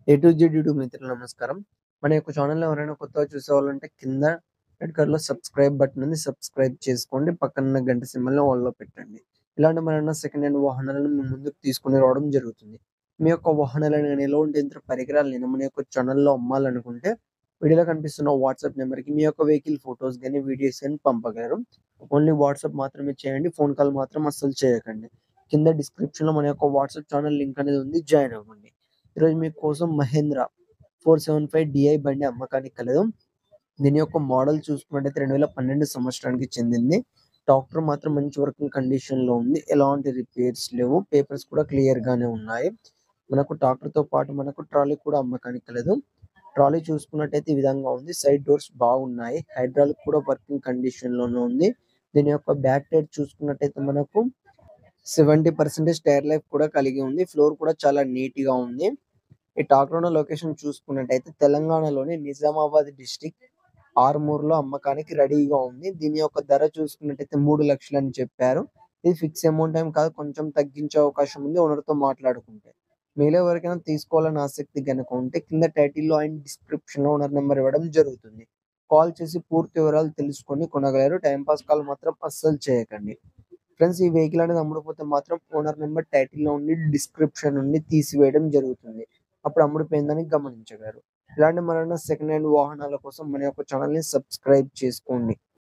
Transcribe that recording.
A to Z YouTube మిత్రులు నమస్కారం. మన యొక్క ఛానెల్‌లో ఎవరైనా కొత్తగా చూసేవాళ్ళుంటే కింద రెడ్ కలర్‌లో సబ్స్క్రైబ్ బటన్ ఉంది. సబ్స్క్రైబ్ చేసుకోండి. పక్కనున్న గంట సింబల్‌ని ఆల్‌లో పెట్టండి. ఇలాంటి మరెన్నో సెకండ్ హ్యాండ్ వాహనాలను మీ ముందుకు తీసుకొని రావడం జరుగుతుంది. మీ యొక్క వాహనాలను గాని, ఎలాంటి యంత్ర పరికరాలను మన యొక్క ఛానెల్‌లో అమ్మాలనుకుంటే వీడియోలో కనిపిస్తున్న వాట్సాప్ నంబర్‌కి మీ యొక్క వెహికల్ ఫోటోస్ గాని, వీడియోస్ గాని పంపగలరు. ఓన్లీ వాట్సాప్ మాత్రమే చేయండి. ఫోన్ కాల్ మాత్రం అస్సలు చేయకండి. కింద డిస్క్రిప్షన్‌లో మన యొక్క వాట్సాప్ ఛానెల్ లింక్ అనేది ఉంది. జాయిన్ అవ్వండి. ఈరోజు మీకోసం మహేంద్ర 475 డీఐ బండి అమ్మకానికి కలదు. దీని యొక్క మోడల్ చూసుకున్నట్టయితే 2012 సంవత్సరానికి చెందింది. ట్రాక్టర్ మాత్రం మంచి వర్కింగ్ కండిషన్‌లో ఉంది. ఎలాంటి రిపేర్స్ లేవు. పేపర్స్ కూడా క్లియర్ గానే ఉన్నాయి. మనకు ట్రాక్టర్‌తో పాటు మనకు ట్రాలీ కూడా అమ్మకానికి కలదు. ట్రాలీ చూసుకున్నట్టయితే ఈ విధంగా ఉంది. సైడ్ డోర్స్ బాగున్నాయి. హైడ్రాలిక్ కూడా వర్కింగ్ కండిషన్‌లోనే ఉంది. దీని యొక్క బ్యాక్ టైర్ చూసుకున్నట్టయితే మనకు 70% టైర్ లైఫ్ కూడా కలిగి ఉంది. ఫ్లోర్ కూడా చాలా నీట్‌గా ఉంది. ఈ ట్రాక్టర్ ఉన్న లొకేషన్ చూసుకున్నట్టయితే తెలంగాణలోని నిజామాబాద్ డిస్ట్రిక్ట్ ఆర్మూర్‌లో అమ్మకానికి రెడీగా ఉంది. దీని యొక్క ధర చూసుకున్నట్టయితే 3,00,000 అని చెప్పారు. ఇది ఫిక్స్ అమౌంట్ ఏం కాదు. కొంచెం తగ్గించే అవకాశం ఉంది ఓనర్‌తో మాట్లాడుకుంటే. మీలో ఎవరికైనా తీసుకోవాలని ఆసక్తి గనుక ఉంటే కింద టైటిల్‌లో అండ్ డిస్క్రిప్షన్‌లో ఓనర్ నంబర్ ఇవ్వడం జరుగుతుంది. కాల్ చేసి పూర్తి వివరాలు తెలుసుకొని కొనగలరు. టైమ్ పాస్ కాల్ మాత్రం అస్సలు చేయకండి. ఫ్రెండ్స్, ఈ వెహికల్ అనేది అమ్ముడుపోతే మాత్రం ఓనర్ నంబర్ టైటిల్‌లో ఉండి డిస్క్రిప్షన్ నుండి తీసివేయడం జరుగుతుంది. అప్పుడు అమ్ముడుపోయిందని గమనించగలరు. ఇలాంటి మరెన్నో సెకండ్ హ్యాండ్ వాహనాల కోసం మన యొక్క ఛానెల్‌ని సబ్స్క్రైబ్ చేసుకోండి.